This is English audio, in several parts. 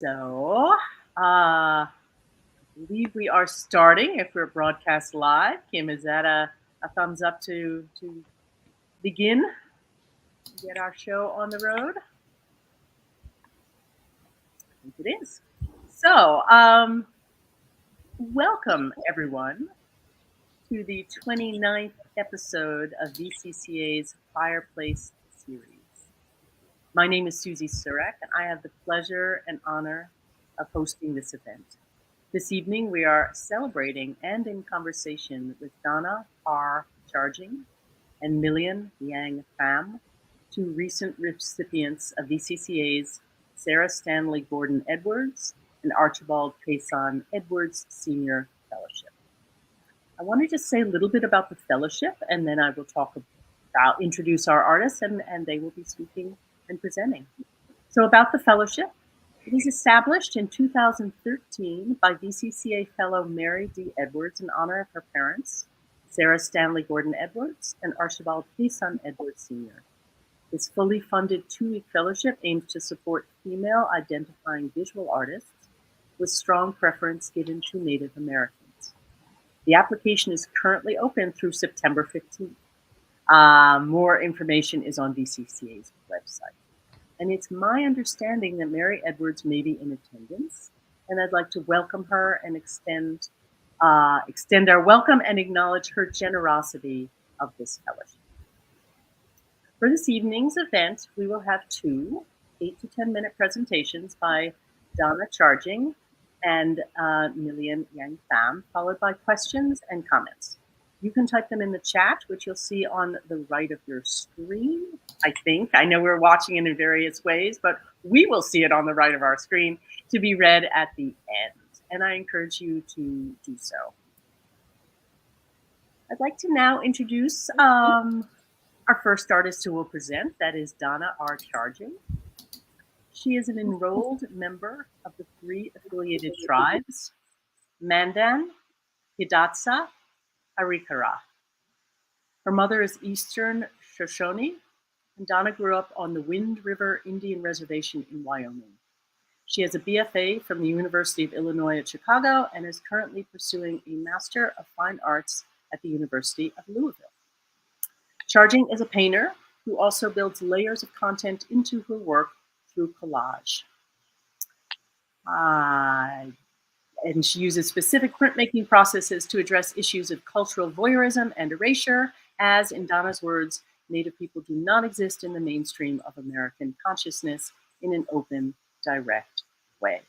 So, I believe we are starting. If we're broadcast live, Kim, is that a thumbs up to begin? Get our show on the road? I think it is. So, welcome everyone to the 29th episode of VCCA's Fireplace series. My name is Susie Surek, and I have the pleasure and honor of hosting this event. This evening, we are celebrating and in conversation with Donna R. Charging and Millian Giang Pham, two recent recipients of VCCA's Sarah Stanley Gordon Edwards and Archibald Payson Edwards Senior Fellowship. I want to just say a little bit about the fellowship, and then I will introduce our artists, and they will be speaking and presenting. So, about the fellowship. It was established in 2013 by VCCA fellow Mary D. Edwards in honor of her parents, Sarah Stanley Gordon Edwards and Archibald Payson Edwards Sr. This fully funded 2-week fellowship aims to support female identifying visual artists with strong preference given to Native Americans. The application is currently open through September 15th. More information is on VCCA's website. And it's my understanding that Mary Edwards may be in attendance, and I'd like to welcome her and extend our welcome and acknowledge her generosity of this fellowship. For this evening's event, we will have 2 8 to 10 minute presentations by Donna Charging and Millian Giang Pham, followed by questions and comments. You can type them in the chat, which you'll see on the right of your screen, I think. I know we're watching it in various ways, but we will see it on the right of our screen to be read at the end. And I encourage you to do so. I'd like to now introduce our first artist who will present. That is Donna R. Charging. She is an enrolled member of the 3 affiliated tribes, Mandan, Hidatsa, Arikara. Her mother is Eastern Shoshone, and Donna grew up on the Wind River Indian Reservation in Wyoming. She has a BFA from the University of Illinois at Chicago and is currently pursuing a Master of Fine Arts at the University of Louisville. Charging is a painter who also builds layers of content into her work through collage. And she uses specific printmaking processes to address issues of cultural voyeurism and erasure, as, in Donna's words, Native people do not exist in the mainstream of American consciousness in an open, direct way.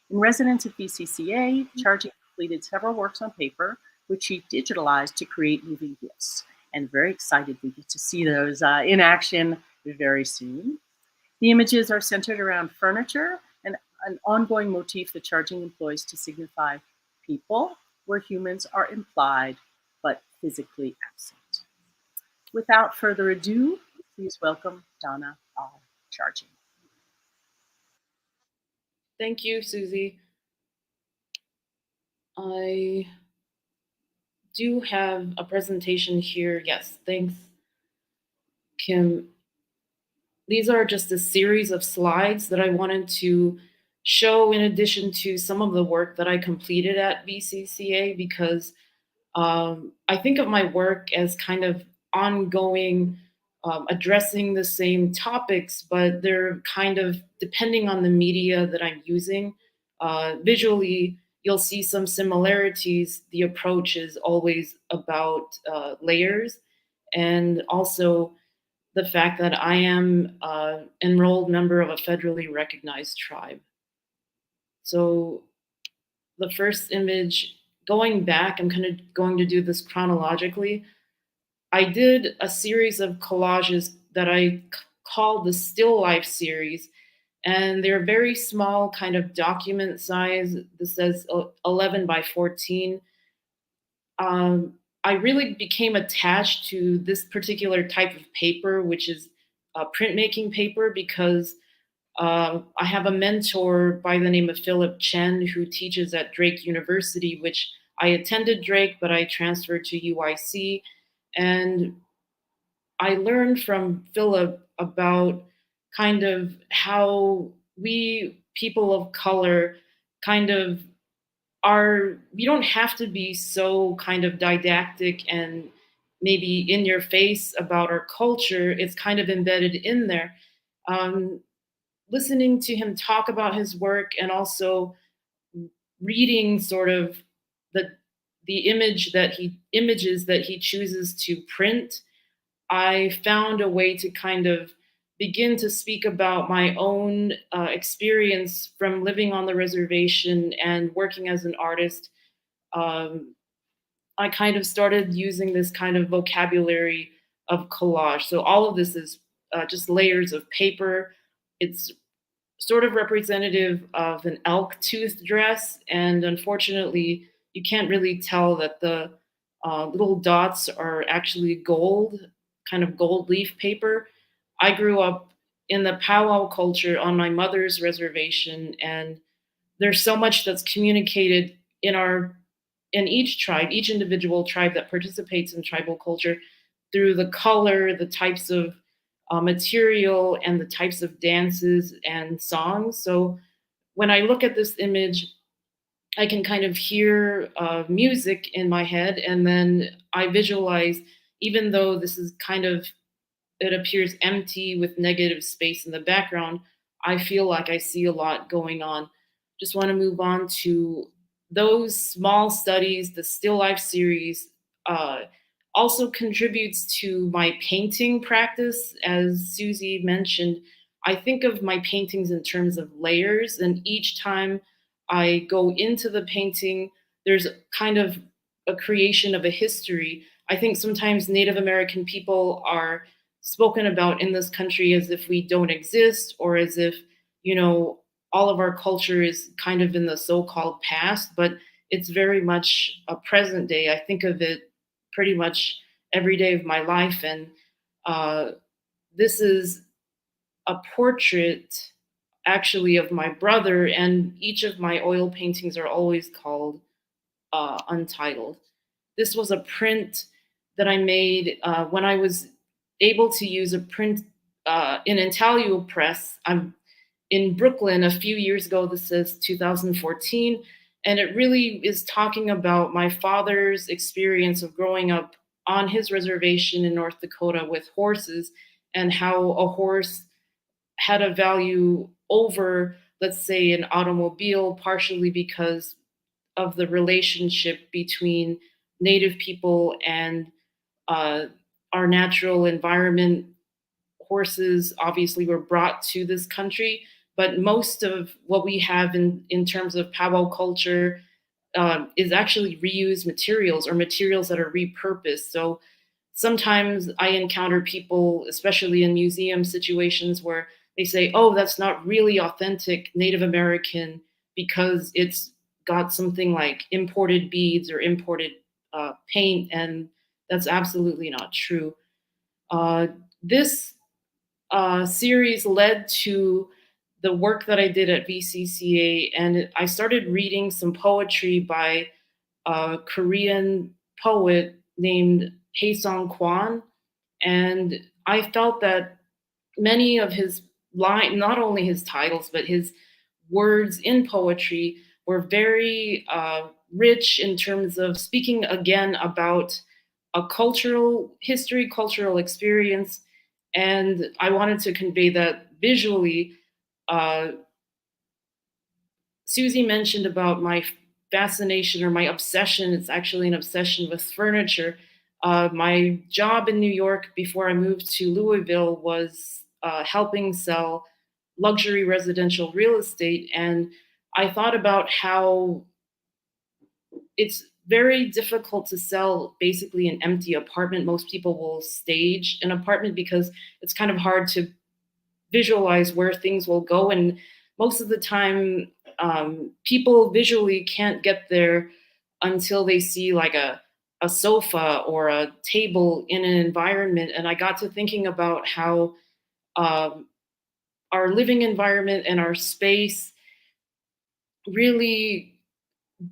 In residence at VCCA, Charging completed several works on paper, which she digitalized to create moving GIFs. And very excited we get to see those in action very soon. The images are centered around furniture, an ongoing motif that Charging employs to signify people where humans are implied but physically absent. Without further ado, please welcome Donna R. Charging. Thank you, Susie. I do have a presentation here. Yes, thanks, Kim. These are just a series of slides that I wanted to show in addition to some of the work that I completed at VCCA, because I think of my work as kind of ongoing, addressing the same topics, but they're kind of depending on the media that I'm using. Visually, you'll see some similarities. The approach is always about layers, and also the fact that I am an enrolled member of a federally recognized tribe. So the first image, going back, I'm kind of going to do this chronologically. I did a series of collages that I called the Still Life series, and they're very small, kind of document size. This says 11 by 14. I really became attached to this particular type of paper, which is printmaking paper, because I have a mentor by the name of Philip Chen who teaches at Drake University, which I attended Drake, but I transferred to UIC. And I learned from Philip about kind of how we people of color kind of are, we don't have to be so kind of didactic and maybe in your face about our culture. It's kind of embedded in there. Um, Listening to him talk about his work and also reading sort of the images that he chooses to print, I found a way to kind of begin to speak about my own experience from living on the reservation and working as an artist. um, I kind of started using this kind of vocabulary of collage. So all of this is just layers of paper. It's sort of representative of an elk tooth dress, and unfortunately, you can't really tell that the little dots are actually gold, kind of gold leaf paper. I grew up in the powwow culture on my mother's reservation, and there's so much that's communicated in each tribe, each individual tribe that participates in tribal culture through the color, the types of material, and the types of dances and songs. So when I look at this image, I can kind of hear music in my head, and then I visualize, even though this is kind of, it appears empty with negative space in the background, I feel like I see a lot going on. Just want to move on to those small studies. The still life series uh, also contributes to my painting practice. As Susie mentioned, I think of my paintings in terms of layers, and each time I go into the painting, there's kind of a creation of a history. I think sometimes Native American people are spoken about in this country as if we don't exist, or as if, you know, all of our culture is kind of in the so-called past, but it's very much a present day. I think of it pretty much every day of my life. And uh, this is a portrait actually of my brother, and each of my oil paintings are always called Untitled. This was a print that I made when I was able to use a print in intaglio press. I'm in Brooklyn a few years ago. This is 2014. And it really is talking about my father's experience of growing up on his reservation in North Dakota with horses, and how a horse had a value over, let's say, an automobile, partially because of the relationship between Native people and uh, our natural environment. Horses obviously were brought to this country, but most of what we have in terms of powwow culture is actually reused materials, or materials that are repurposed. So sometimes I encounter people, especially in museum situations, where they say, oh, that's not really authentic Native American because it's got something like imported beads or imported paint. And that's absolutely not true. This series led to the work that I did at VCCA, and I started reading some poetry by a Korean poet named Haesong Kwan. And I felt that many of his not only his titles, but his words in poetry were very rich in terms of speaking again about a cultural history, cultural experience. And I wanted to convey that visually. Uh, Susie mentioned about my fascination or my obsession. It's actually an obsession with furniture. My job in New York before I moved to Louisville was helping sell luxury residential real estate. And I thought about how it's very difficult to sell basically an empty apartment. Most people will stage an apartment because it's kind of hard to visualize where things will go. And most of the time, people visually can't get there until they see like a sofa or a table in an environment. And I got to thinking about how um, our living environment and our space really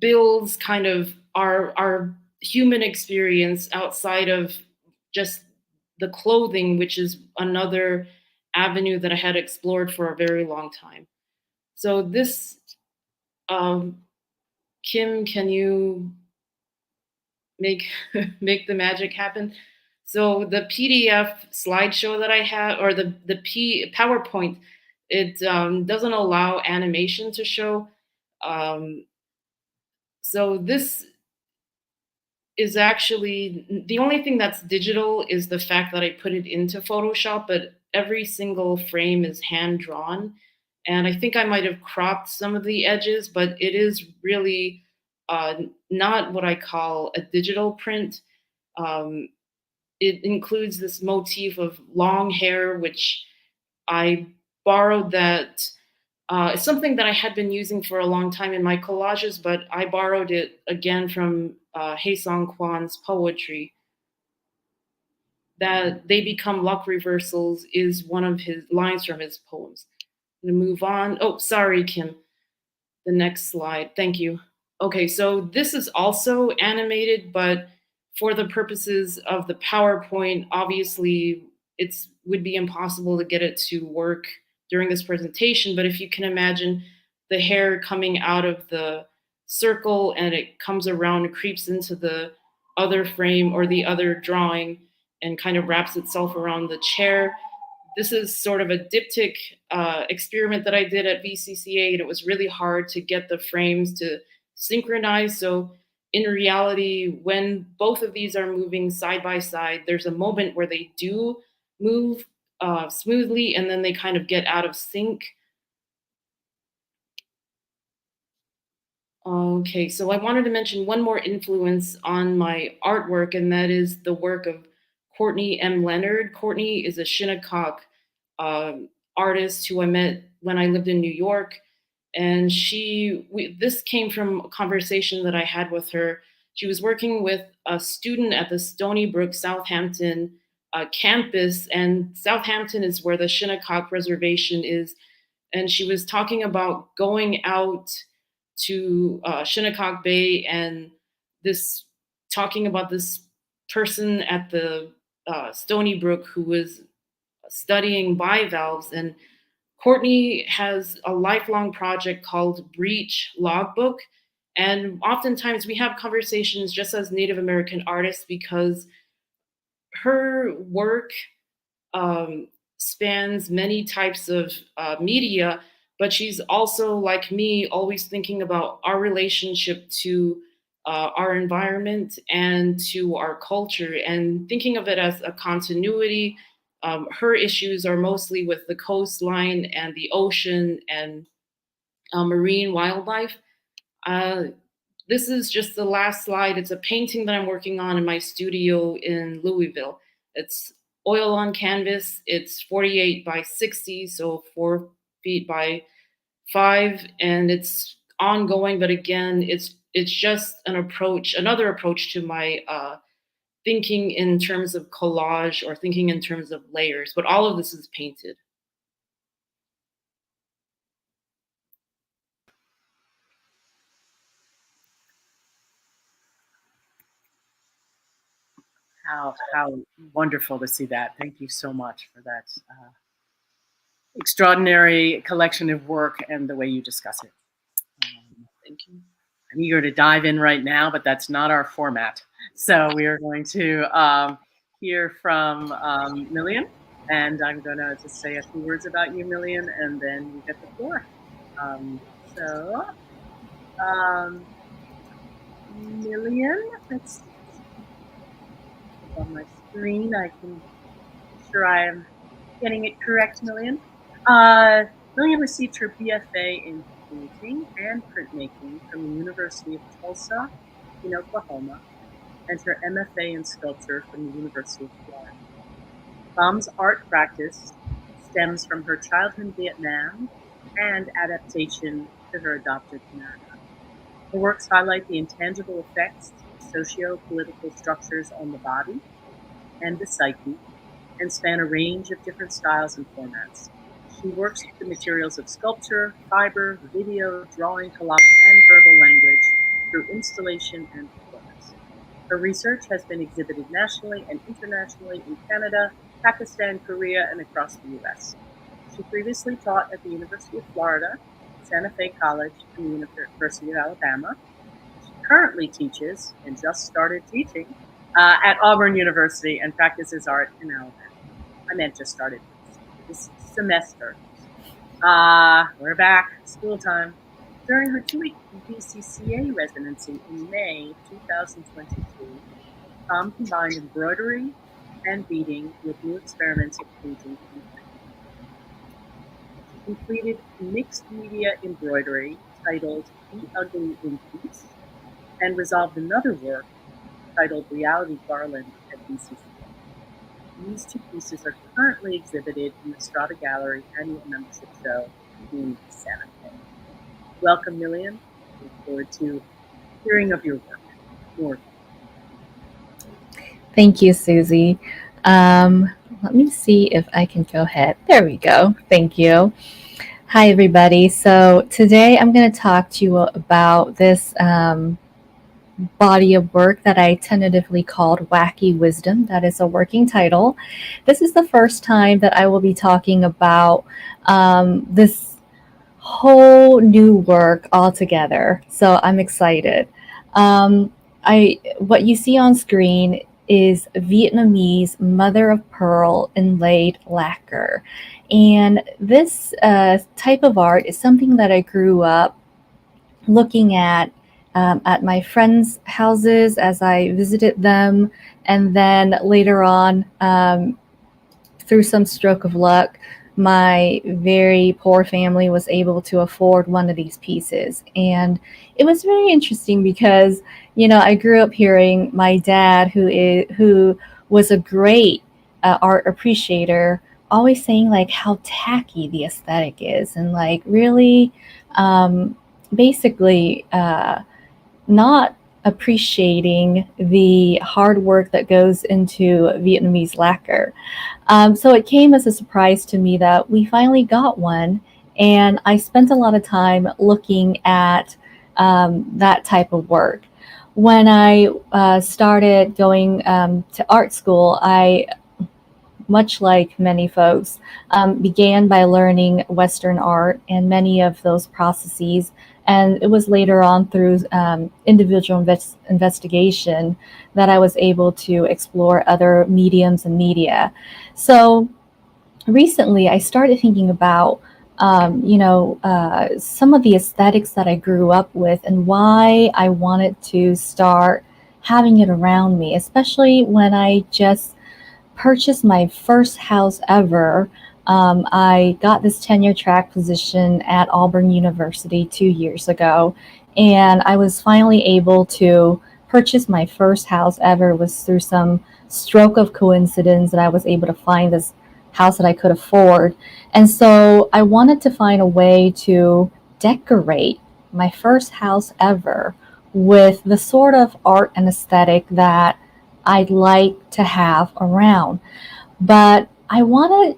builds kind of our human experience outside of just the clothing, which is another avenue that I had explored for a very long time. So this, um, Kim, can you make make the magic happen? So the PDF slideshow that I have, or the PowerPoint, it doesn't allow animation to show. Um, so this is actually the only thing that's digital is the fact that I put it into Photoshop, but every single frame is hand drawn. And I think I might have cropped some of the edges, but it is really not what I call a digital print. Um, it includes this motif of long hair, which I borrowed that. It's something that I had been using for a long time in my collages, but I borrowed it again from Hae Song Kwan's poetry. That they become luck reversals is one of his lines from his poems. I'm gonna move on. Oh, sorry, Kim. The next slide. Thank you. Okay, so this is also animated, but for the purposes of the PowerPoint, obviously it's would be impossible to get it to work during this presentation. But if you can imagine the hair coming out of the circle and it comes around and creeps into the other frame or the other drawing and kind of wraps itself around the chair. This is sort of a diptych experiment that I did at VCCA, and it was really hard to get the frames to synchronize. So, in reality, when both of these are moving side by side, there's a moment where they do move smoothly, and then they kind of get out of sync. Okay, so I wanted to mention one more influence on my artwork, and that is the work of Courtney M. Leonard. Courtney is a Shinnecock artist who I met when I lived in New York, and this came from a conversation that I had with her. She was working with a student at the Stony Brook, Southampton campus, and Southampton is where the Shinnecock Reservation is, and she was talking about going out to Shinnecock Bay and this talking about this person at the Stony Brook who was studying bivalves. And Courtney has a lifelong project called Breach Logbook. And oftentimes we have conversations just as Native American artists because her work um, spans many types of media, but she's also, like me, always thinking about our relationship to our environment and to our culture and thinking of it as a continuity. Her issues are mostly with the coastline and the ocean and marine wildlife. Uh, this is just the last slide. It's a painting that I'm working on in my studio in Louisville. It's oil on canvas. It's 48 by 60, so 4 feet by 5, and it's ongoing. But again, it's just another approach to my thinking in terms of collage or thinking in terms of layers. But all of this is painted. How wonderful to see that. Thank you so much for that extraordinary collection of work and the way you discuss it. Thank you. I'm eager to dive in right now, but that's not our format. So we are going to hear from Millian, and I'm going to just say a few words about you, Millian, and then you get the floor. Millian, let's on my screen. I can sure I am getting it correct, Millian. Millian received her BFA in painting and printmaking from the University of Tulsa in Oklahoma, and her MFA in sculpture from the University of Florida. Pham's art practice stems from her childhood in Vietnam and adaptation to her adopted America. Her works highlight the intangible effects of socio-political structures on the body and the psyche, and span a range of different styles and formats. She works with the materials of sculpture, fiber, video, drawing, collage, and verbal language through installation and performance. Her research has been exhibited nationally and internationally in Canada, Pakistan, Korea, and across the US. She previously taught at the University of Florida, Santa Fe College and the University of Alabama. She currently teaches and just started teaching at Auburn University and practices art in Alabama. I meant just started this semester. We're back, school time. During her 2-week VCCA residency in May 2022, Pham combined embroidery and beading with new experiments of painting and printing. She completed mixed media embroidery titled Be Ugly in Peace and resolved another work titled Reality Garland at VCCA. These two pieces are currently exhibited in the Strata Gallery annual membership show in Santa Fe. Welcome, Millian. Look forward to hearing of your work. More. Thank you, Susie. Let me see if I can go ahead. There we go. Thank you. Hi, everybody. So today I'm going to talk to you about this body of work that I tentatively called Wacky Wisdom. That is a working title. This is the first time that I will be talking about this whole new work altogether. So I'm excited. What you see on screen is Vietnamese mother of pearl inlaid lacquer. And this type of art is something that I grew up looking at my friends' houses as I visited them. And then later on, through some stroke of luck, my very poor family was able to afford one of these pieces. And it was very interesting because, I grew up hearing my dad, who was a great art appreciator, always saying like how tacky the aesthetic is and like really basically not appreciating the hard work that goes into Vietnamese lacquer. So it came as a surprise to me that we finally got one, and I spent a lot of time looking at that type of work. When I started going to art school, I, much like many folks, began by learning Western art and many of those processes. And it was later on through individual investigation that I was able to explore other mediums and media. So recently, I started thinking about, some of the aesthetics that I grew up with and why I wanted to start having it around me, especially when I just purchased my first house ever. I got this tenure track position at Auburn University 2 years ago, and I was finally able to purchase my first house ever. It was through some stroke of coincidence that I was able to find this house that I could afford. And so I wanted to find a way to decorate my first house ever with the sort of art and aesthetic that I'd like to have around. But I wanted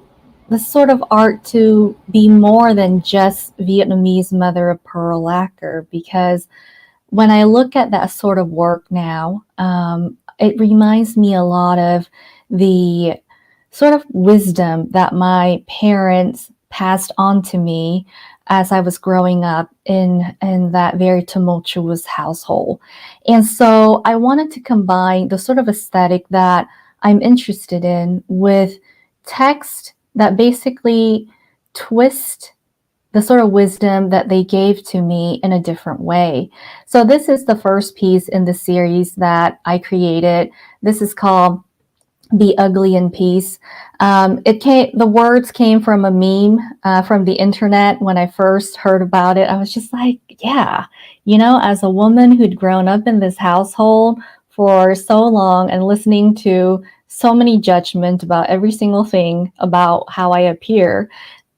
the sort of art to be more than just Vietnamese mother of pearl lacquer, because when I look at that sort of work now, it reminds me a lot of the sort of wisdom that my parents passed on to me as I was growing up in that very tumultuous household. And so I wanted to combine the sort of aesthetic that I'm interested in with text that basically twist the sort of wisdom that they gave to me in a different way. So this is the first piece in the series that I created. This is called Be Ugly in Peace. The words came from a meme from the internet. When I first heard about it, I was just like, yeah, as a woman who'd grown up in this household for so long and listening to so many judgment about every single thing about how I appear,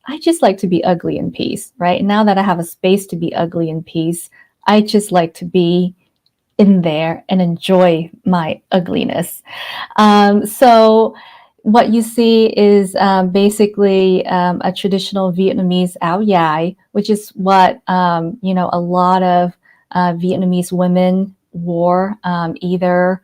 I just like to be ugly in peace, right? Now that I have a space to be ugly in peace, I just like to be in there and enjoy my ugliness. So what you see is basically a traditional Vietnamese áo dài, which is what a lot of Vietnamese women wore, either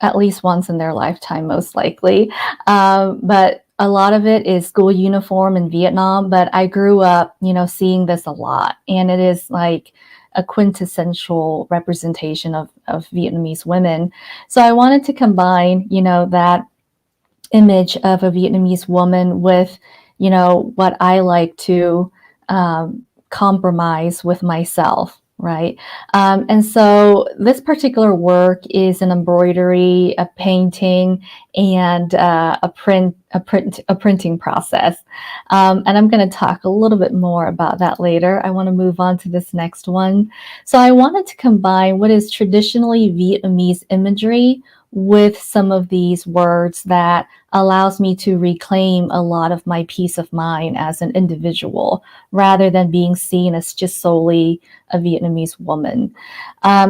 at least once in their lifetime, most likely. But a lot of it is school uniform in Vietnam, but I grew up, seeing this a lot. And it is like a quintessential representation of Vietnamese women. So I wanted to combine, that image of a Vietnamese woman with, what I like to compromise with myself, right? And so this particular work is an embroidery, a painting, and a printing process. And I'm going to talk a little bit more about that later. I want to move on to this next one. So I wanted to combine what is traditionally Vietnamese imagery with some of these words that allows me to reclaim a lot of my peace of mind as an individual, rather than being seen as just solely a Vietnamese woman.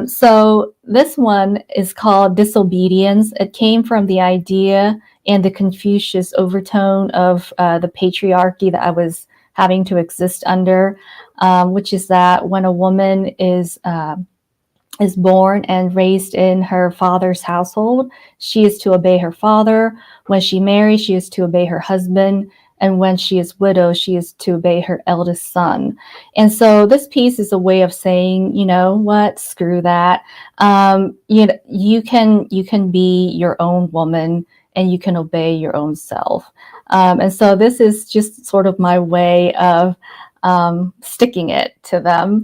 So this one is called Disobedience. It came from the idea and the Confucius overtone of the patriarchy that I was having to exist under, which is that when a woman is born and raised in her father's household, she is to obey her father. When she marries, she is to obey her husband. And when she is widowed, she is to obey her eldest son. And so this piece is a way of saying, you know what, screw that. You can be your own woman and you can obey your own self. And so this is just sort of my way of sticking it to them,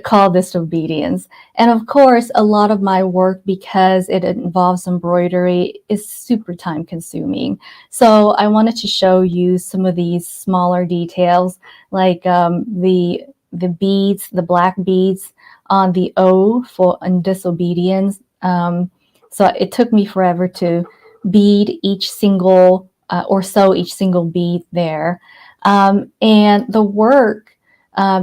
called Disobedience. And of course, a lot of my work, because it involves embroidery, is super time consuming. So I wanted to show you some of these smaller details, like the beads, the black beads on the O for Disobedience. So it took me forever to bead each single or sew each single bead there. And the work,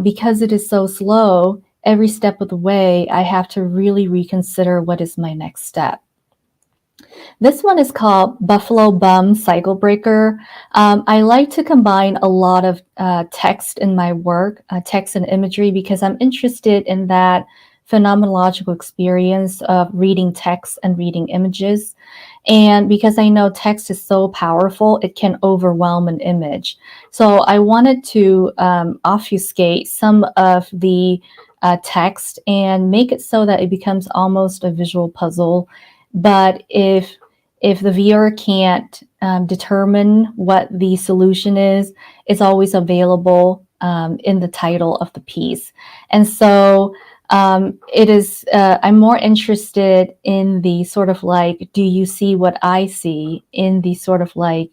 because it is so slow, every step of the way, I have to really reconsider what is my next step. This one is called Buffalo Bum Cycle Breaker. I like to combine a lot of text in my work, text and imagery, because I'm interested in that phenomenological experience of reading text and reading images. And because I know text is so powerful, it can overwhelm an image. So I wanted to obfuscate some of the text and make it so that it becomes almost a visual puzzle. But if the viewer can't determine what the solution is, it's always available in the title of the piece. And so it is, I'm more interested in the sort of like, do you see what I see, in the sort of like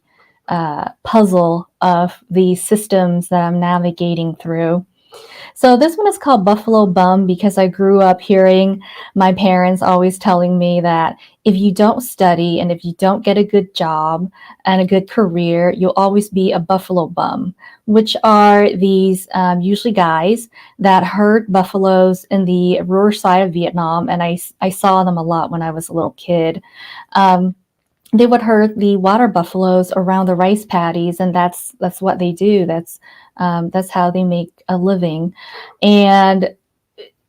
puzzle of the systems that I'm navigating through. So this one is called Buffalo Bum because I grew up hearing my parents always telling me that if you don't study and if you don't get a good job and a good career, you'll always be a buffalo bum, which are these usually guys that herd buffaloes in the rural side of Vietnam. And I saw them a lot when I was a little kid. They would herd the water buffaloes around the rice paddies, and that's what they do. That's how they make a living. And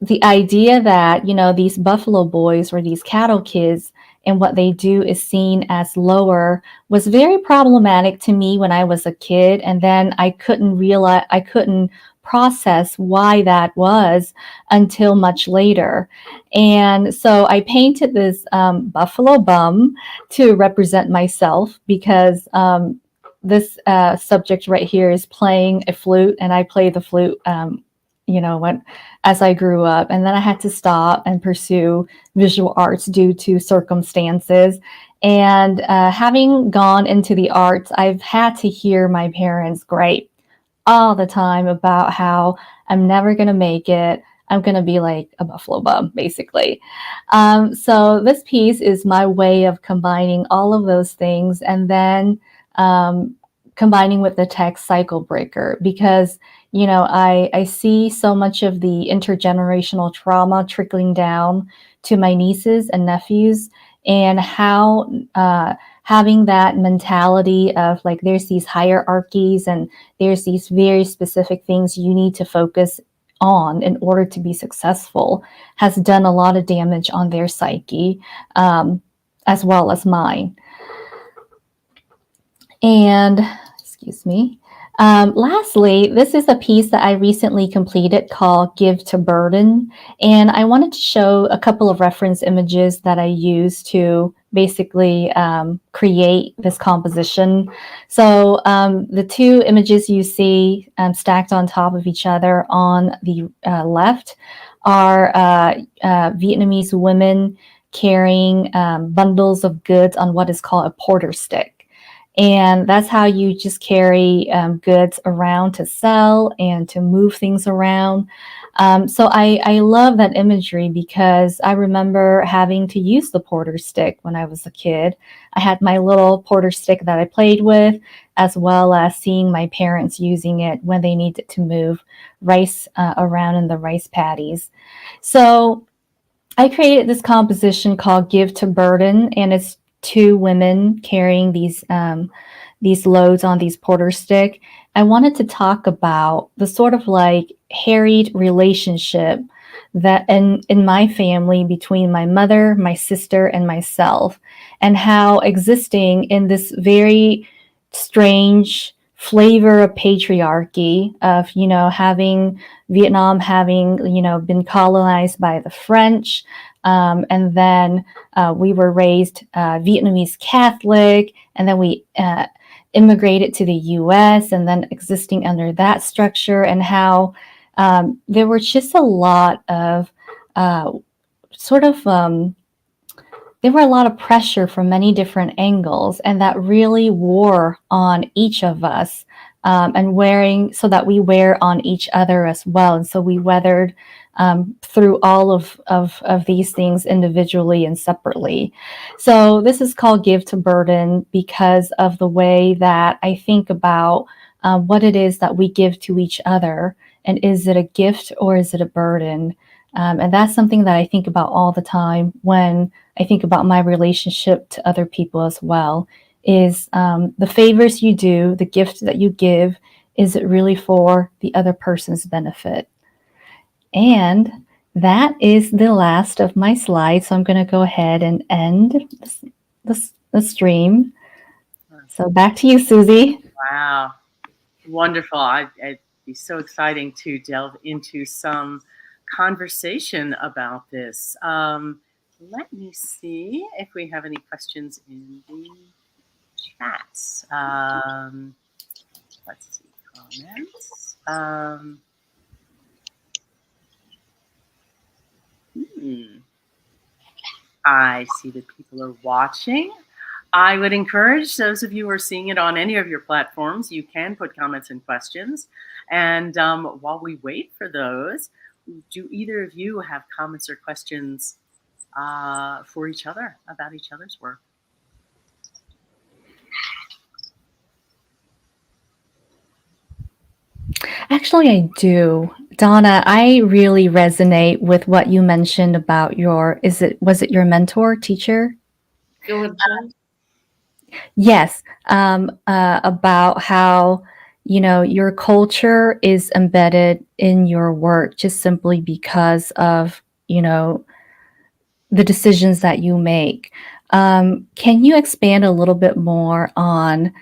the idea that, these buffalo boys or these cattle kids and what they do is seen as lower was very problematic to me when I was a kid. And then I couldn't process why that was until much later. And so I painted this buffalo bum to represent myself, because this subject right here is playing a flute, and I play the flute as I grew up. And then I had to stop and pursue visual arts due to circumstances. And having gone into the arts, I've had to hear my parents gripe all the time about how I'm never going to make it. I'm going to be like a buffalo bum, basically. So this piece is my way of combining all of those things, and then combining with the text cycle breaker, because I see so much of the intergenerational trauma trickling down to my nieces and nephews, and how having that mentality of like, there's these hierarchies and there's these very specific things you need to focus on in order to be successful, has done a lot of damage on their psyche, as well as mine. And excuse me. Lastly, this is a piece that I recently completed called Give to Burden. And I wanted to show a couple of reference images that I used to basically create this composition. So the two images you see stacked on top of each other on the left are Vietnamese women carrying bundles of goods on what is called a porter stick. And that's how you just carry goods around to sell and to move things around. So I love that imagery because I remember having to use the porter stick when I was a kid. I had my little porter stick that I played with, as well as seeing my parents using it when they needed to move rice around in the rice paddies. So I created this composition called Give to Burden, and it's two women carrying these loads on these porter stick. I wanted to talk about the sort of like harried relationship that in my family between my mother, my sister, and myself, and how existing in this very strange flavor of patriarchy of having Vietnam having been colonized by the French, and then we were raised Vietnamese Catholic, and then we immigrated to the US and then existing under that structure, and how there were just a lot of uh, sort of there were a lot of pressure from many different angles, and that really wore on each of us, and wearing so that we wear on each other as well. And so we weathered through all of these things individually and separately. So this is called Give to Burden because of the way that I think about what it is that we give to each other. And is it a gift or is it a burden? And that's something that I think about all the time when I think about my relationship to other people as well. Is the favors you do, the gift that you give, is it really for the other person's benefit? And that is the last of my slides. So I'm going to go ahead and end the stream. So back to you, Susie. Wow. Wonderful. It'd be so exciting to delve into some conversation about this. Let me see if we have any questions in the chats. Let's see, comments. I see that people are watching. I would encourage those of you who are seeing it on any of your platforms, you can put comments and questions. And while we wait for those, do either of you have comments or questions for each other about each other's work? Actually, I do. Donna, I really resonate with what you mentioned about was it your mentor, teacher? Philip. Yes, about how, your culture is embedded in your work just simply because of, the decisions that you make. Can you expand a little bit more on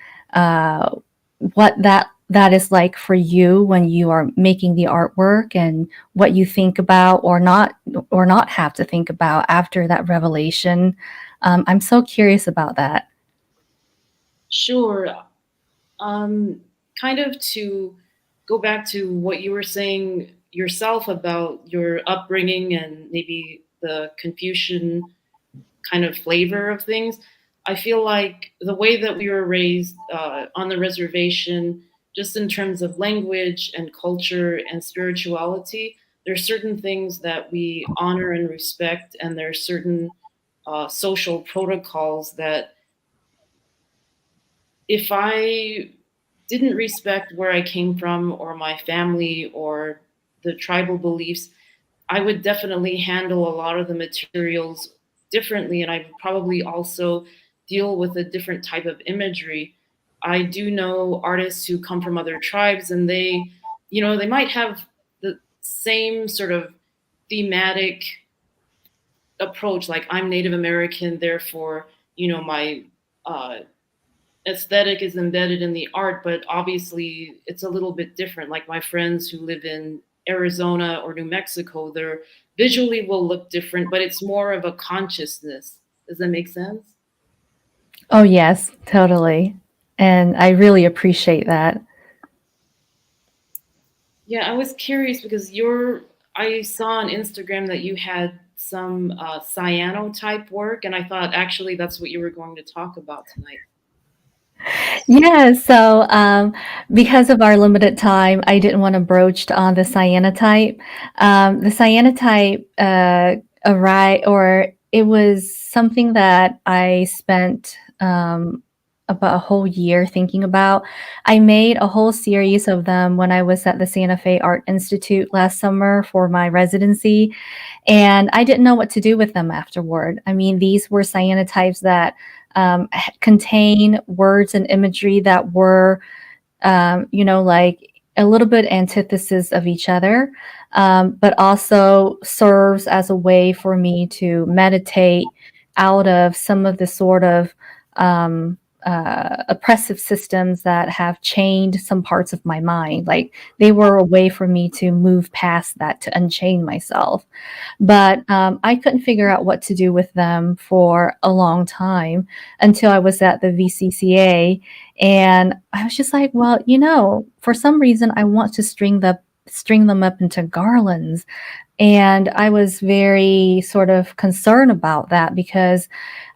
what that is like for you when you are making the artwork, and what you think about or not have to think about after that revelation? I'm so curious about that. Sure. Kind of to go back to what you were saying yourself about your upbringing and maybe the Confucian kind of flavor of things. I feel like the way that we were raised on the reservation, just in terms of language and culture and spirituality, there are certain things that we honor and respect, and there are certain social protocols that if I didn't respect where I came from or my family or the tribal beliefs, I would definitely handle a lot of the materials differently. And I would probably also deal with a different type of imagery. I do know artists who come from other tribes, and they might have the same sort of thematic approach, like I'm Native American, therefore, my uh, aesthetic is embedded in the art, but obviously it's a little bit different. Like my friends who live in Arizona or New Mexico, their visually will look different, but it's more of a consciousness. Does that make sense? Oh, yes, totally. And I really appreciate that. Yeah, I was curious because I saw on Instagram that you had some cyanotype work, and I thought actually that's what you were going to talk about tonight. Yeah, so because of our limited time, I didn't want to broach on the cyanotype. The cyanotype, it was something that I spent about a whole year thinking about. I made a whole series of them when I was at the Santa Fe Art Institute last summer for my residency, and I didn't know what to do with them afterward. I mean, these were cyanotypes that contain words and imagery that were, like a little bit antithesis of each other, but also serves as a way for me to meditate out of some of the sort of oppressive systems that have chained some parts of my mind. Like they were a way for me to move past that, to unchain myself. But I couldn't figure out what to do with them for a long time until I was at the VCCA. And I was just like, well, for some reason, I want to string them up into garlands. And I was very sort of concerned about that because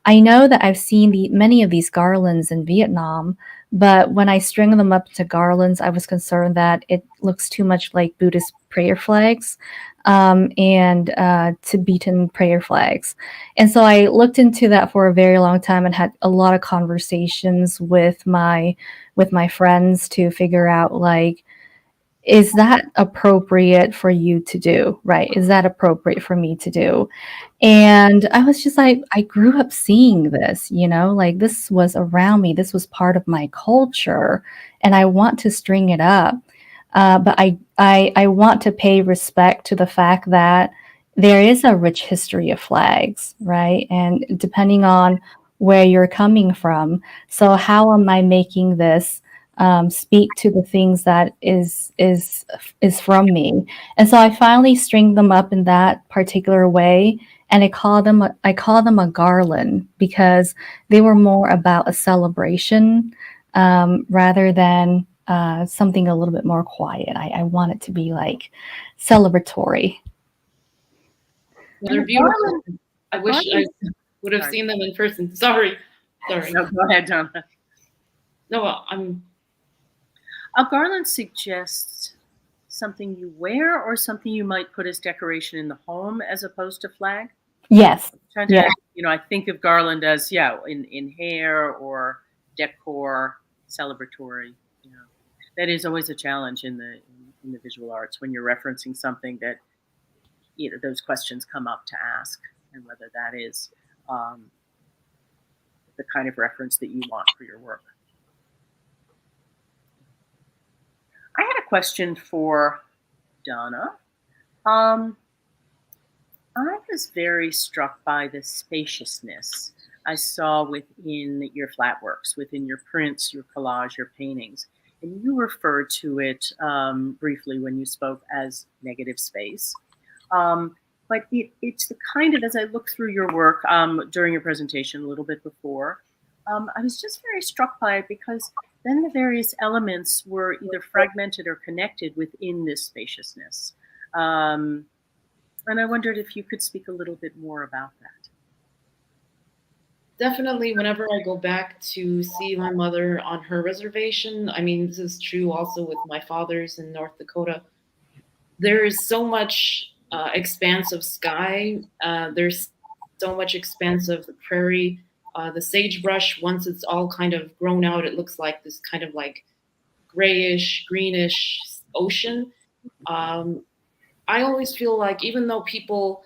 I know that I've seen many of these garlands in Vietnam, but when I string them up to garlands, I was concerned that it looks too much like Buddhist prayer flags, and Tibetan prayer flags. And so I looked into that for a very long time and had a lot of conversations with my friends to figure out, like, is that appropriate for you to do? Right? Is that appropriate for me to do? And I was just like, I grew up seeing this, like this was around me. This was part of my culture, and I want to string it up. But I want to pay respect to the fact that there is a rich history of flags, right? And depending on where you're coming from, so how am I making this speak to the things that is from me? And so I finally stringed them up in that particular way, and I call them a garland because they were more about a celebration, rather than something a little bit more quiet. I want it to be like celebratory. Well, they're beautiful. I wish I would have seen them in person. Sorry. No, go ahead, Donna. No, A garland suggests something you wear or something you might put as decoration in the home as opposed to flag? Yes. Yeah. I think of garland as, in hair or decor, celebratory. That is always a challenge in the visual arts when you're referencing something that, those questions come up to ask, and whether that is the kind of reference that you want for your work. I had a question for Donna. I was very struck by the spaciousness I saw within your flatworks, within your prints, your collage, your paintings. And you referred to it briefly when you spoke as negative space. But it's the kind of, as I look through your work during your presentation a little bit before, I was just very struck by it because then the various elements were either fragmented or connected within this spaciousness. And I wondered if you could speak a little bit more about that. Definitely, whenever I go back to see my mother on her reservation, I mean, this is true also with my father's in North Dakota. There is so much expanse of sky. There's so much expanse of the prairie. The sagebrush, once it's all kind of grown out, it looks like this kind of like grayish, greenish ocean. I always feel like even though people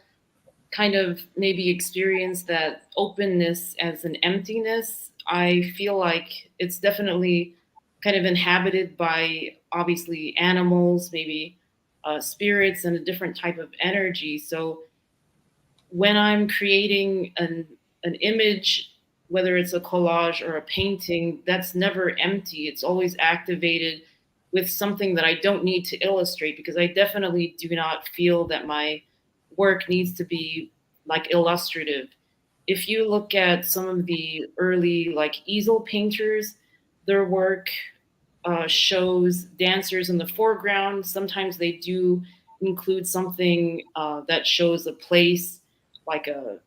kind of maybe experience that openness as an emptiness, I feel like it's definitely kind of inhabited by obviously animals, maybe spirits, and a different type of energy. So when I'm creating an image whether it's a collage or a painting, that's never empty. It's always activated with something that I don't need to illustrate, because I definitely do not feel that my work needs to be like illustrative. If you look at some of the early like easel painters, their work shows dancers in the foreground. Sometimes they do include something that shows a place, like a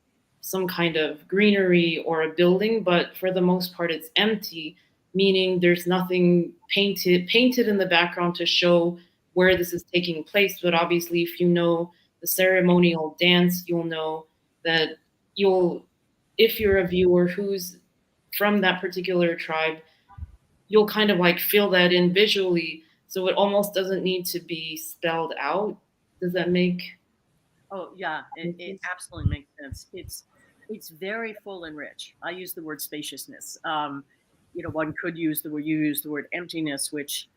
some kind of greenery or a building, but for the most part, it's empty, meaning there's nothing painted in the background to show where this is taking place. But obviously, if you know the ceremonial dance, you'll know that you'll, if you're a viewer who's from that particular tribe, you'll kind of like feel that in visually, so it almost doesn't need to be spelled out. Does that make Oh yeah, it sense? absolutely makes sense. It's very full and rich. I use the word spaciousness. One could use the word, you use the word emptiness, which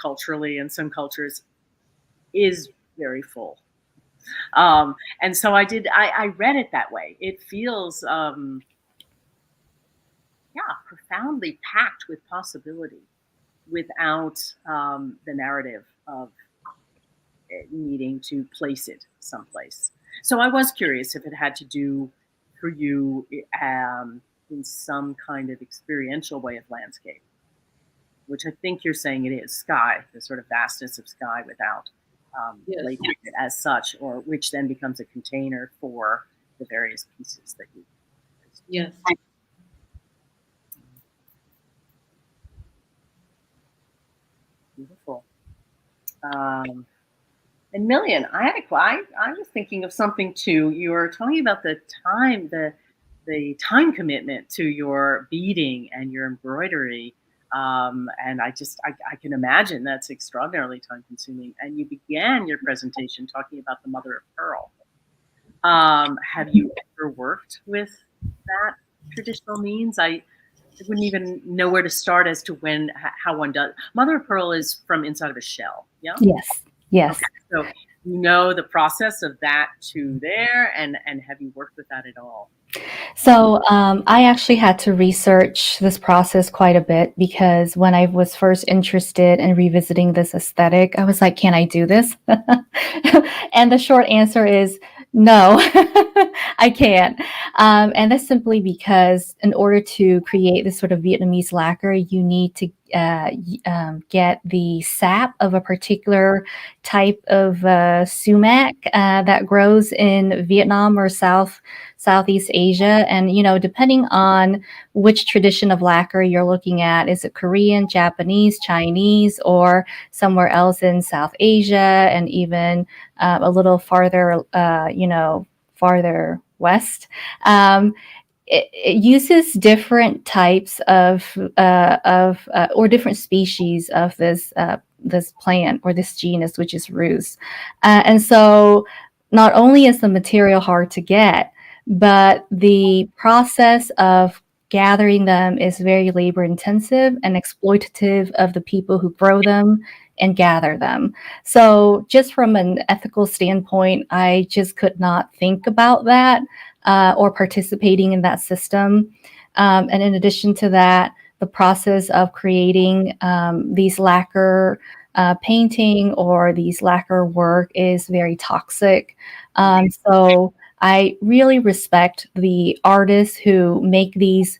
culturally in some cultures is very full. And so I read it that way. It feels yeah, profoundly packed with possibility without the narrative of needing to place it someplace. So I was curious if it had to do for you in some kind of experiential way of landscape, which I think you're saying it is sky, the sort of vastness of sky without Yes. labeling it as such, or which then becomes a container for the various pieces that you. Yes. Beautiful. And Millian, I was thinking of something too. You were talking about the time commitment to your beading and your embroidery, and I can imagine that's extraordinarily time consuming. And you began your presentation talking about the mother of pearl. Have you ever worked with that traditional means? I wouldn't even know where to start as to how one does. Mother of pearl is from inside of a shell. Yeah. Yes. Yes. Okay. So you know the process of that to there, and have you worked with that at all? So I actually had to research this process quite a bit, because when I was first interested in revisiting this aesthetic, I was like, can I do this? And the short answer is no, I can't. And that's simply because in order to create this sort of Vietnamese lacquer, you need to get the sap of a particular type of sumac that grows in Vietnam or Southeast Asia. And, depending on which tradition of lacquer you're looking at, is it Korean, Japanese, Chinese, or somewhere else in South Asia, and even a little farther, farther west. It uses different types of or different species of this plant or this genus, which is ruse. And so not only is the material hard to get, but the process of gathering them is very labor intensive and exploitative of the people who grow them and gather them. So just from an ethical standpoint, I just could not think about that or participating in that system. And in addition to that, the process of creating these lacquer painting or these lacquer work is very toxic. So I really respect the artists who make these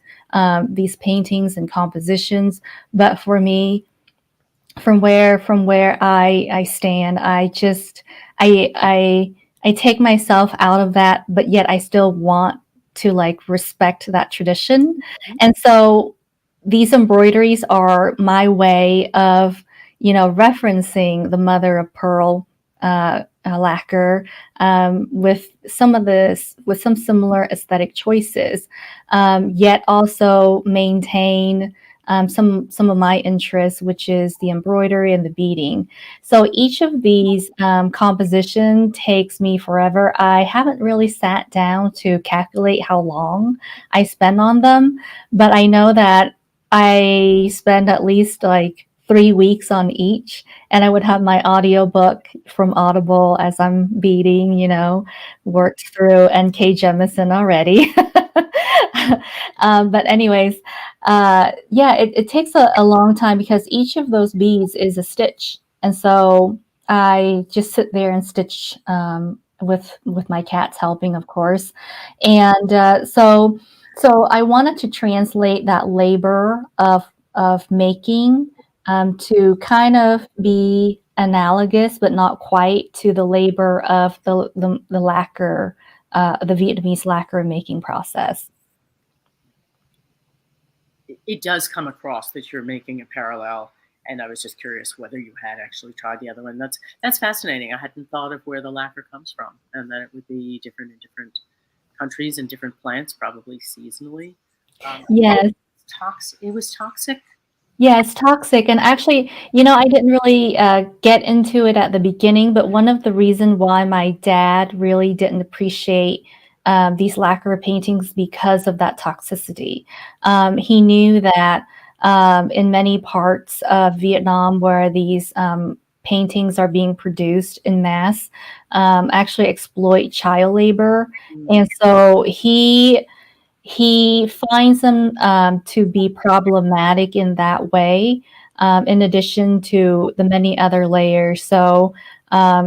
paintings and compositions, but for me, from where I stand, I take myself out of that, but yet I still want to like respect that tradition. And so these embroideries are my way of, referencing the mother of pearl lacquer with some similar aesthetic choices, yet also maintain some of my interests, which is the embroidery and the beading. So each of these composition takes me forever. I haven't really sat down to calculate how long I spend on them, but I know that I spend at least like 3 weeks on each, and I would have my audiobook from Audible as I'm beading, worked through N.K. Jemisin already. But anyways, yeah, it takes a long time because each of those beads is a stitch, and so I just sit there and stitch with my cats helping, of course, and so I wanted to translate that labor of making to kind of be analogous, but not quite, to the labor of the lacquer, the Vietnamese lacquer making process. It does come across that you're making a parallel, and I was just curious whether you had actually tried the other one. That's fascinating. I hadn't thought of where the lacquer comes from, and that it would be different in different countries and different plants, probably seasonally. Yes. It was toxic. Yeah, it's toxic. And actually, I didn't really get into it at the beginning, but one of the reasons why my dad really didn't appreciate these lacquer paintings because of that toxicity. He knew that in many parts of Vietnam where these paintings are being produced in mass, actually exploit child labor. And so he finds them to be problematic in that way, in addition to the many other layers. So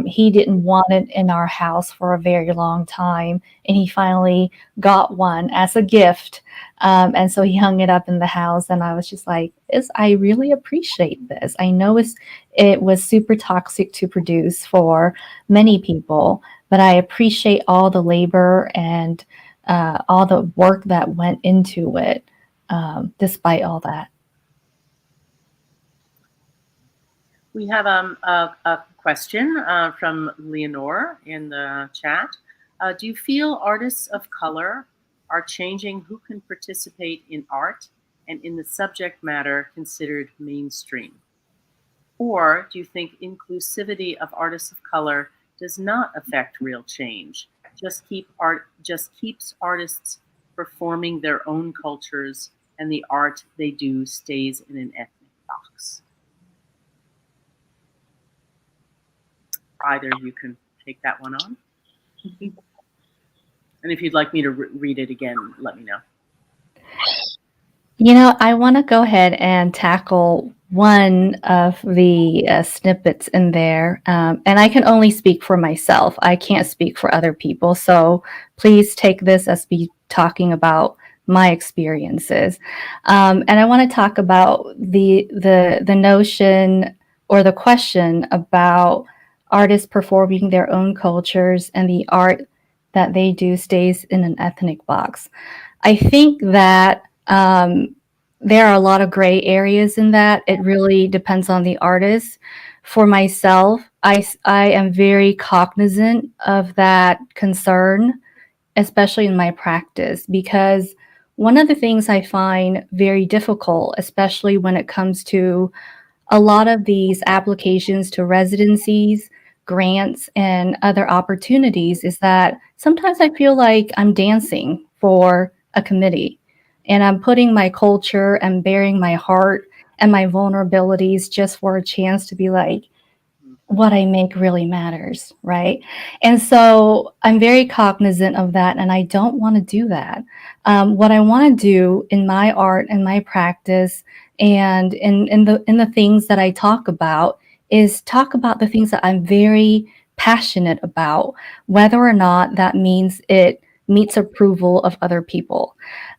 he didn't want it in our house for a very long time, and he finally got one as a gift. And so he hung it up in the house, and I was just like, I really appreciate this. I know it was super toxic to produce for many people, but I appreciate all the labor and all the work that went into it, despite all that. We have a question from Leonore in the chat. Do you feel artists of color are changing who can participate in art and in the subject matter considered mainstream? Or do you think inclusivity of artists of color does not affect real change? Just keeps artists performing their own cultures, and the art they do stays in an ethnic box. Either you can take that one on. And if you'd like me to read it again, let me know. I want to go ahead and tackle one of the snippets in there. And I can only speak for myself. I can't speak for other people. So please take this as me talking about my experiences. And I want to talk about the notion or the question about artists performing their own cultures and the art that they do stays in an ethnic box. I think that there are a lot of gray areas in that. It really depends on the artist. For myself, I am very cognizant of that concern, especially in my practice, because one of the things I find very difficult, especially when it comes to a lot of these applications to residencies, grants, and other opportunities, is that sometimes I feel like I'm dancing for a committee and I'm putting my culture and bearing my heart and my vulnerabilities just for a chance to be like, what I make really matters, right? And so I'm very cognizant of that, and I don't want to do that. What I want to do in my art and my practice, and in the things that I talk about, is talk about the things that I'm very passionate about, whether or not that means it meets approval of other people.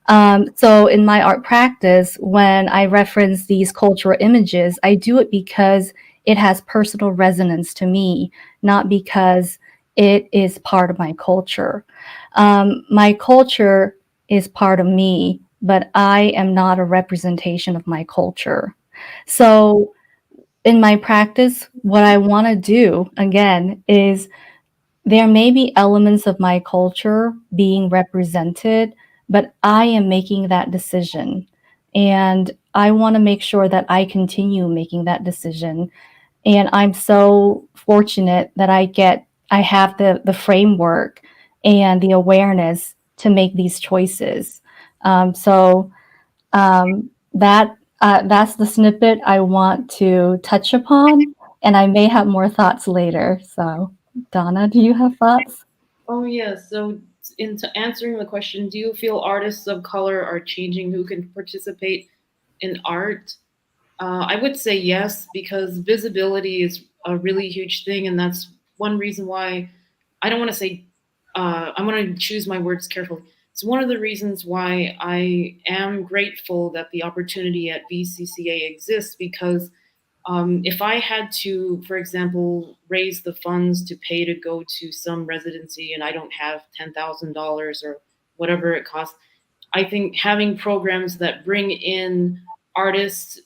So in my art practice, when I reference these cultural images, I do it because it has personal resonance to me, not because it is part of my culture. My culture is part of me, but I am not a representation of my culture. So in my practice, what I want to do, again, is there may be elements of my culture being represented, but I am making that decision. And I want to make sure that I continue making that decision. And I'm so fortunate that I have the framework and the awareness to make these choices. So that's the snippet I want to touch upon, and I may have more thoughts later. So, Donna, do you have thoughts? Oh yeah, so into answering the question, do you feel artists of color are changing who can participate in art? I would say yes, because visibility is a really huge thing, and that's one reason why I don't want to say, I want to choose my words carefully. It's one of the reasons why I am grateful that the opportunity at VCCA exists, because if I had to, for example, raise the funds to pay to go to some residency and I don't have $10,000 or whatever it costs, I think having programs that bring in artists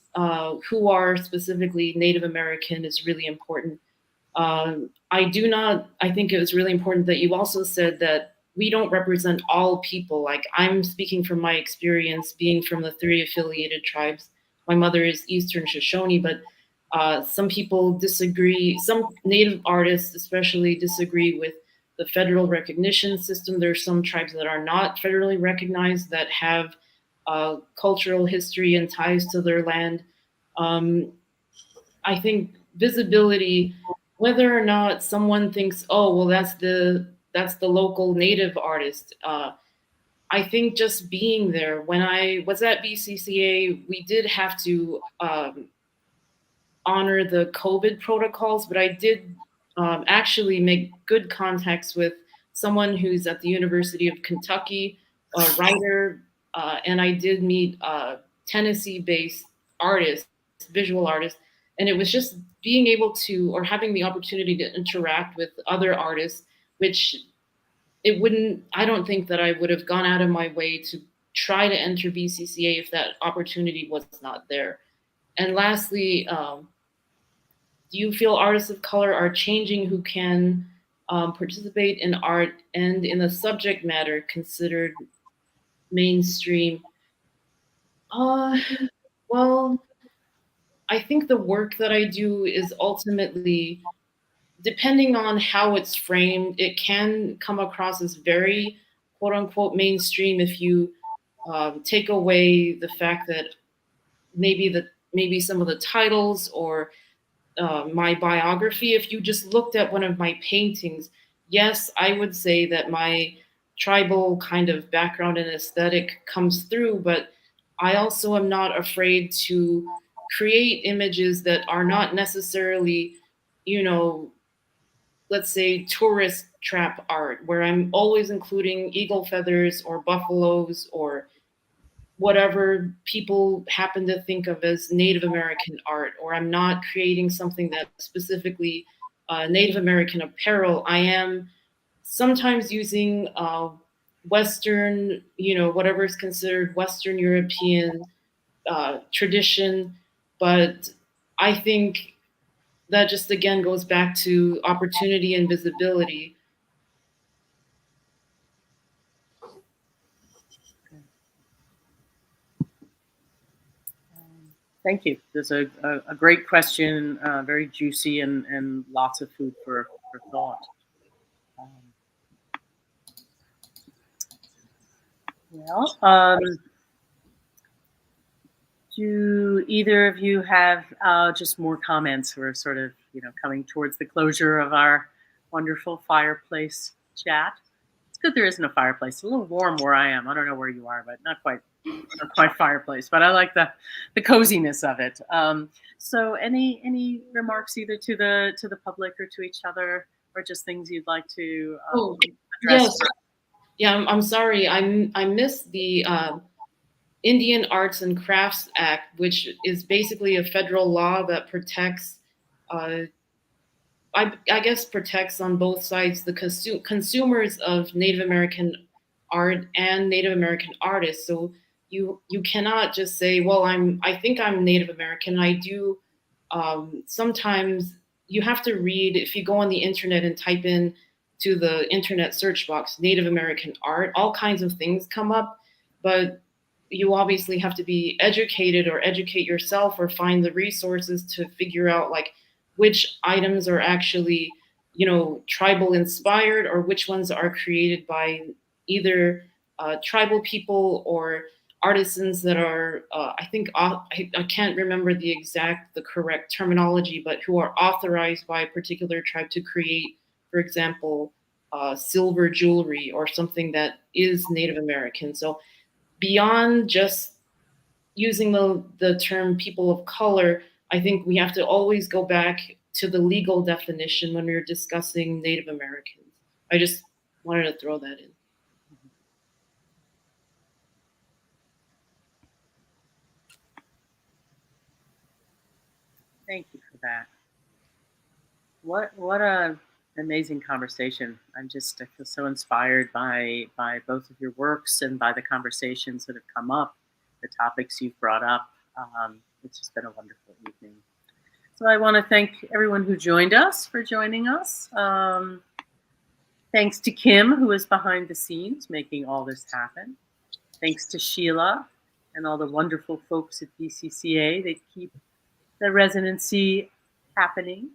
who are specifically Native American is really important. I think it was really important that you also said that we don't represent all people. Like, I'm speaking from my experience being from the 3 affiliated tribes. My mother is Eastern Shoshone, but some people disagree. Some Native artists, especially, disagree with the federal recognition system. There are some tribes that are not federally recognized that have cultural history and ties to their land. Um, I think visibility, whether or not someone thinks, oh, well, that's the local Native artist. I think just being there. When I was at BCCA, we did have to honor the COVID protocols, but I did actually make good contacts with someone who's at the University of Kentucky, a writer, and I did meet Tennessee-based artists, visual artists, and it was just being able to, or having the opportunity to interact with other artists, which I don't think that I would have gone out of my way to try to enter BCCA if that opportunity was not there. And lastly, do you feel artists of color are changing who can participate in art and in the subject matter considered mainstream? Uh, well, I think the work that I do is ultimately, depending on how it's framed, it can come across as very quote unquote mainstream if you take away the fact that maybe some of the titles or my biography. If you just looked at one of my paintings, yes, I would say that my tribal kind of background and aesthetic comes through, but I also am not afraid to create images that are not necessarily, you know, let's say tourist trap art, where I'm always including eagle feathers or buffaloes or whatever people happen to think of as Native American art, or I'm not creating something that's specifically Native American apparel. I am sometimes using Western, whatever is considered Western European tradition, but I think that just again goes back to opportunity and visibility. Thank you. There's a great question, very juicy and lots of food for thought. Um, well, do either of you have just more comments? We're sort of, coming towards the closure of our wonderful fireplace chat. It's good there isn't a fireplace. It's a little warm where I am. I don't know where you are, but not quite fireplace. But I like the coziness of it. So, any remarks either to the public or to each other, or just things you'd like to address? Yes. Yeah, I'm sorry. I missed the Indian Arts and Crafts Act, which is basically a federal law that protects, I guess, protects on both sides the consumers of Native American art and Native American artists. So you cannot just say, well, I think I'm Native American. I do. Sometimes you have to read. If you go on the internet and type in to the internet search box Native American art, all kinds of things come up, but you obviously have to be educated or educate yourself or find the resources to figure out like which items are actually, tribal inspired or which ones are created by either tribal people or artisans that are, I think, I can't remember the correct terminology, but who are authorized by a particular tribe to create, for example, silver jewelry or something that is Native American. So beyond just using the term people of color, I think we have to always go back to the legal definition when we're discussing Native Americans. I just wanted to throw that in. Thank you for that. What a amazing conversation. I feel so inspired by both of your works and by the conversations that have come up, the topics you've brought up. It's just been a wonderful evening. So I want to thank everyone who joined us for joining us. Thanks to Kim, who is behind the scenes making all this happen. Thanks to Sheila and all the wonderful folks at VCCA that keep the residency happening.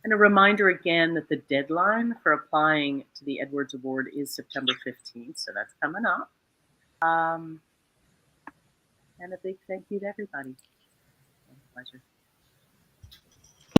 And a reminder again that the deadline for applying to the Edwards Award is September 15th, so that's coming up. And a big thank you to everybody. My pleasure.